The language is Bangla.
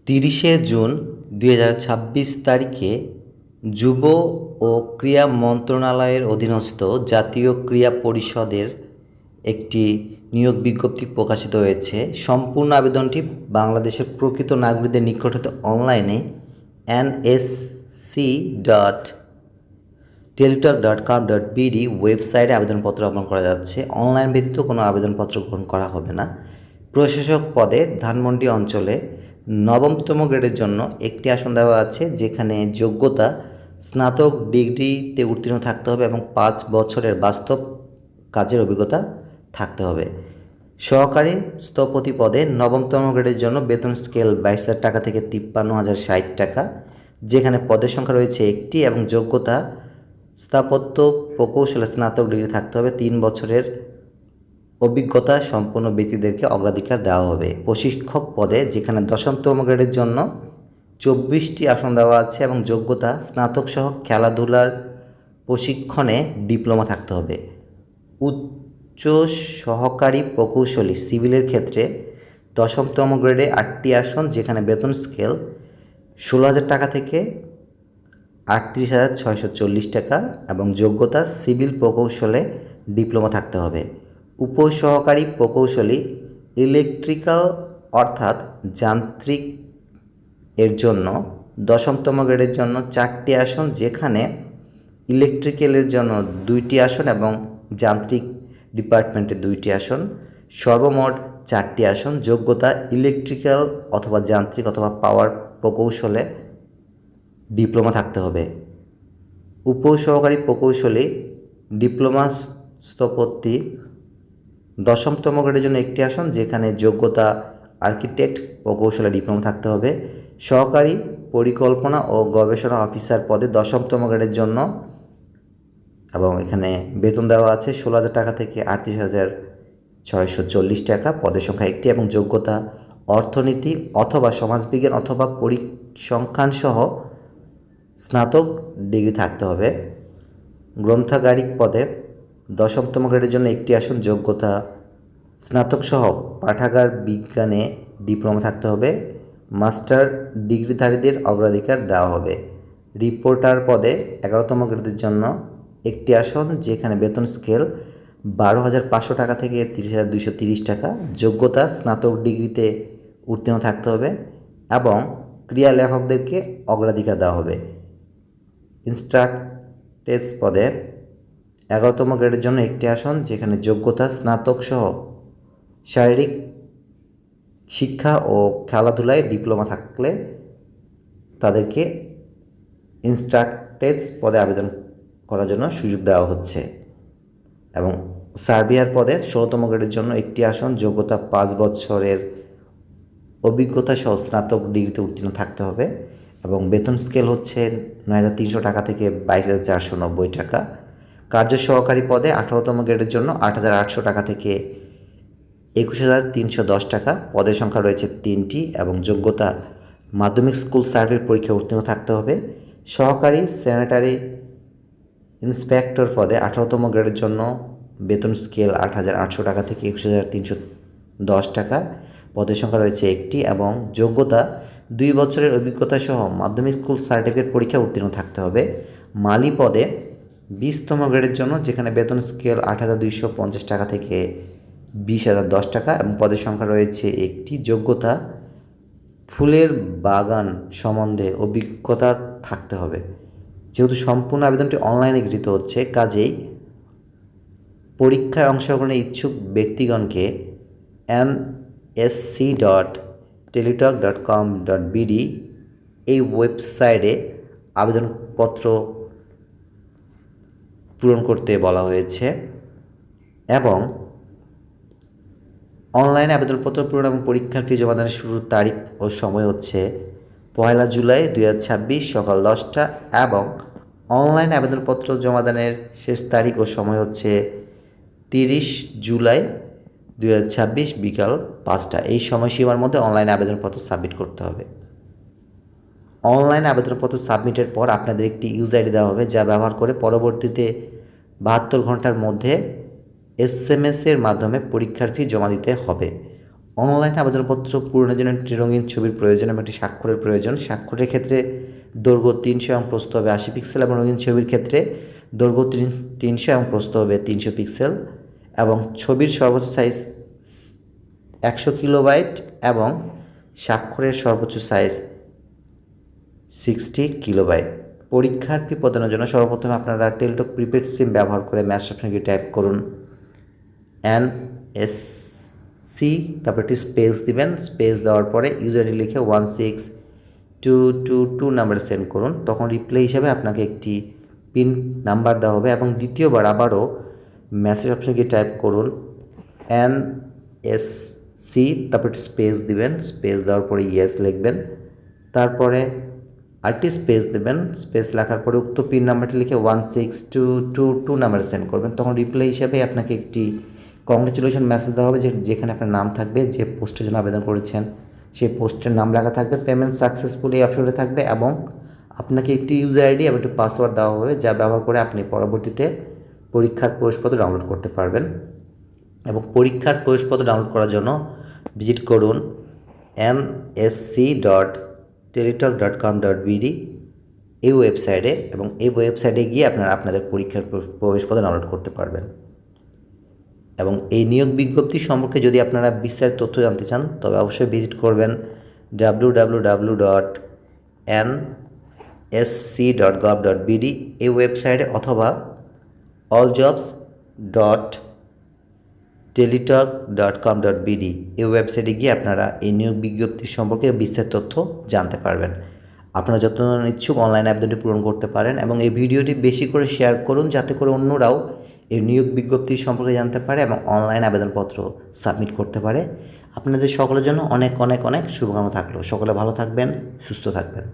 30শে জুন 2026 তারিখে যুব ও ক্রীড়া মন্ত্রণালয়ের অধীনস্থ জাতীয় ক্রীড়া পরিষদের একটি নিয়োগ বিজ্ঞপ্তি প্রকাশিত হয়েছে। সম্পূর্ণ আবেদনটি বাংলাদেশের প্রকৃত নাগরিকদের নিকট হতে অনলাইনে nsc.teletalk.com.bd ওয়েবসাইটে আবেদনপত্র আহ্বান করা যাচ্ছে। অনলাইন ব্যতীত কোনো আবেদনপত্র গ্রহণ করা হবে না। প্রশাসক পদে ধানমন্ডি অঞ্চলে নবমতম গ্রেডের জন্য একটি আসন দেওয়া আছে, যেখানে যোগ্যতা স্নাতক ডিগ্রিতে উত্তীর্ণ থাকতে হবে এবং 5 বছরের বাস্তব কাজের অভিজ্ঞতা থাকতে হবে। সহকারী স্থপতি পদে নবমতম গ্রেডের জন্য বেতন স্কেল 22,000 টাকা থেকে 53,060 টাকা, যেখানে পদের সংখ্যা রয়েছে একটি এবং যোগ্যতা স্থাপত্য প্রকৌশলে স্নাতক ডিগ্রি থাকতে হবে। 3 বছরের অভিজ্ঞতা সম্পন্ন ব্যক্তিদেরকে অগ্রাধিকার দেওয়া হবে। প্রশিক্ষক পদে, যেখানে 10তম গ্রেডের জন্য 24টি আসন দেওয়া আছে এবং যোগ্যতা স্নাতক সহ খেলাধুলার প্রশিক্ষণে ডিপ্লোমা থাকতে হবে। উচ্চ সহকারী প্রকৌশলী সিভিলের ক্ষেত্রে 10তম গ্রেডে 8টি আসন, যেখানে বেতন স্কেল 16,000 টাকা থেকে 38,640 টাকা এবং যোগ্যতা সিভিল প্রকৌশলে ডিপ্লোমা থাকতে হবে। উপসহকারী প্রকৌশলী ইলেকট্রিক্যাল অর্থাৎ যান্ত্রিক এর জন্য 10তম গ্রেডের জন্য 4টি আসন, যেখানে ইলেকট্রিক্যালের জন্য 2টি আসন এবং যান্ত্রিক ডিপার্টমেন্টে 2টি আসন, সর্বমোট 4টি আসন। যোগ্যতা ইলেকট্রিক্যাল অথবা যান্ত্রিক অথবা পাওয়ার প্রকৌশলে ডিপ্লোমা থাকতে হবে। উপসহকারী প্রকৌশলী ডিপ্লোমা স্থপতি 10তম গ্রেডের জন্য একটি আসন, যেখানে যোগ্যতা আর্কিটেক্ট প্রকৌশলে ডিপ্লোমা থাকতে হবে। সহকারী পরিকল্পনা ও গবেষণা অফিসার পদে 10তম গ্রেডের জন্য এবং এখানে বেতন দেওয়া আছে 16,000 টাকা থেকে 38,640 টাকা, পদের সংখ্যা একটি এবং যোগ্যতা অর্থনীতি অথবা সমাজবিজ্ঞান অথবা পরিসংখ্যান সহ স্নাতক ডিগ্রি থাকতে হবে। গ্রন্থাগারিক পদে 10তম গ্রেডের জন্য একটি আসন, যোগ্যতা স্নাতক সহ পাঠাগার বিজ্ঞানে ডিপ্লোমা থাকতে হবে। মাস্টার ডিগ্রিধারীদের অগ্রাধিকার দেওয়া হবে। রিপোর্টার পদে 11তম গ্রেডের জন্য একটি আসন, যেখানে বেতন স্কেল 12,500 টাকা থেকে 30,230 টাকা, যোগ্যতা স্নাতক ডিগ্রিতে উত্তীর্ণ থাকতে হবে এবং ক্রীড়া লেখকদেরকে অগ্রাধিকার দেওয়া হবে। ইনস্ট্রাক্টরস পদে 11তম গ্রেডের জন্য একটি আসন, যেখানে যোগ্যতা স্নাতক সহ শারীরিক শিক্ষা ও খেলাধুলায় ডিপ্লোমা থাকলে তাদেরকে ইনস্ট্রাক্টরস পদে আবেদন করার জন্য সুযোগ দেওয়া হচ্ছে। এবং সার্ভিয়ার পদের 16তম গ্রেডের জন্য একটি আসন, যোগ্যতা 5 বছরের অভিজ্ঞতা সহ স্নাতক ডিগ্রিতে উত্তীর্ণ থাকতে হবে এবং বেতন স্কেল হচ্ছে 9,300 টাকা থেকে 22,490 টাকা। কার্য সহকারী পদে 18তম গ্রেডের জন্য 8,800 টাকা থেকে 21,310 টাকা, পদের সংখ্যা রয়েছে 3টি এবং যোগ্যতা মাধ্যমিক স্কুল সার্ভে পরীক্ষা উত্তীর্ণ থাকতে হবে। সহকারী স্যানিটারি ইন্সপেক্টর পদে 18তম গ্রেডের জন্য বেতন স্কেল 8,800 টাকা থেকে 21,310 টাকা, পদের সংখ্যা রয়েছে একটি এবং যোগ্যতা 2 বছরের অভিজ্ঞতা সহ মাধ্যমিক স্কুল সার্টিফিকেট পরীক্ষা উত্তীর্ণ থাকতে হবে। মালি পদে 20তম গ্রেডের জন্য, যেখানে বেতন স্কেল 8,250 টাকা থেকে 20,010 টাকা এবং পদের সংখ্যা রয়েছে একটি, যোগ্যতা ফুলের বাগান সম্বন্ধে অভিজ্ঞতা থাকতে হবে। যেহেতু সম্পূর্ণ আবেদনটি অনলাইনে গৃহীত হচ্ছে, কাজেই পরীক্ষায় অংশগ্রহণের ইচ্ছুক ব্যক্তিগণকে nsc.teletalk.com.bd এই ওয়েবসাইটে আবেদনপত্র পূরণ করতে বলা হয়েছে এবং অনলাইনে আবেদনপত্র পূরণ এবং পরীক্ষার ফি জমাদানের শুরুর তারিখ ও সময় হচ্ছে 1 জুলাই 2026 সকাল 10টা এবং অনলাইন আবেদনপত্র জমাদানের শেষ তারিখ ও সময় হচ্ছে 30 জুলাই 2026 বিকাল 5টা। এই সময়সীমার মধ্যে অনলাইন আবেদনপত্র সাবমিট করতে হবে। অনলাইন আবেদনপত্র সাবমিটের পর আপনাদের একটি ইউজার আইডি দেওয়া হবে, যা ব্যবহার করে পরবর্তীতে 72 ঘন্টার মধ্যে SMS এর মাধ্যমে পরীক্ষার ফি জমা দিতে হবে। অনলাইনে আবেদনপত্র পূরণের জন্য একটি রঙিন ছবির প্রয়োজন এবং একটি স্বাক্ষরের প্রয়োজন। স্বাক্ষরের ক্ষেত্রে দৈর্ঘ্য 300 এবং প্রস্থ হবে 80 পিক্সেল এবং রঙিন ছবির ক্ষেত্রে দৈর্ঘ্য 300 এবং প্রস্থ হবে 300 পিক্সেল এবং ছবির সর্বোচ্চ সাইজ 100 কিলোবাইট এবং স্বাক্ষরের সর্বোচ্চ সাইজ 60 কিলোবাইট। পরীক্ষার ফি প্রদানের জন্য সর্বপ্রথমে আপনারা টেলিটক প্রিপেড সিম ব্যবহার করে ম্যাচ অপশনে গিয়ে টাইপ করুন NSC, তারপর একটি স্পেস দিবেন। স্পেস দেওয়ার পরে ইউজার আইডি লিখে 16222 নাম্বারে সেন্ড করুন। তখন রিপ্লাই হিসাবে আপনাকে একটি পিন নাম্বার দেওয়া হবে এবং দ্বিতীয়বার আবারও মেসেজ অপশনে গিয়ে টাইপ করুন NSC, তারপর একটি স্পেস দিবেন। স্পেস দেওয়ার পরে ইয়েস লিখবেন, তারপরে আরেকটি স্পেস দেবেন। স্পেস লেখার পরে উক্ত পিন নাম্বারটি লিখে 16222 নাম্বারে সেন্ড করবেন। তখন রিপ্লাই হিসাবে আপনাকে একটি কংগ্রেচুলেশন মেসেজ দেওয়া হবে, যেখানে আপনার নাম থাকবে, যে পোস্টের জন্য আবেদন করেছেন সেই পোস্টের নাম লেখা থাকবে, পেমেন্ট সাকসেসফুল এই অপশনে থাকবে এবং আপনাকে একটি ইউজার আইডি এবং একটি পাসওয়ার্ড দেওয়া হবে, যা ব্যবহার করে আপনি পরবর্তীতে পরীক্ষার প্রবেশপত্র ডাউনলোড করতে পারবেন। এবং পরীক্ষার প্রবেশপত্র ডাউনলোড করার জন্য ভিজিট করুন nsc.teletalk.com.bd এই ওয়েবসাইটে, এবং এই ওয়েবসাইটে গিয়ে আপনারা আপনাদের পরীক্ষার প্রবেশপত্র ডাউনলোড করতে পারবেন। এবং এই নিয়োগ বিজ্ঞপ্তি সম্পর্কে যদি আপনারা বিস্তারিত তথ্য জানতে চান তবে অবশ্যই ভিজিট করবেন www.nsc.gov.bd এই ওয়েবসাইটে অথবা alljobs.teletalk.com.bd এই ওয়েবসাইটে গিয়ে আপনারা এই নিয়োগ বিজ্ঞপ্তি সম্পর্কে বিস্তারিত তথ্য জানতে পারবেন। আপনারা যত ইচ্ছুক অনলাইন আবেদনটি পূরণ করতে পারেন এবং এই ভিডিওটি বেশি করে শেয়ার করুন, যাতে করে অন্যরাও এই নিয়োগ বিজ্ঞপ্তি সম্পর্কে জানতে পারে এবং অনলাইন আবেদনপত্র সাবমিট করতে পারে। আপনাদের সকলের জন্য অনেক অনেক অনেক শুভকামনা থাকলো। সকলে ভালো থাকবেন, সুস্থ থাকবেন।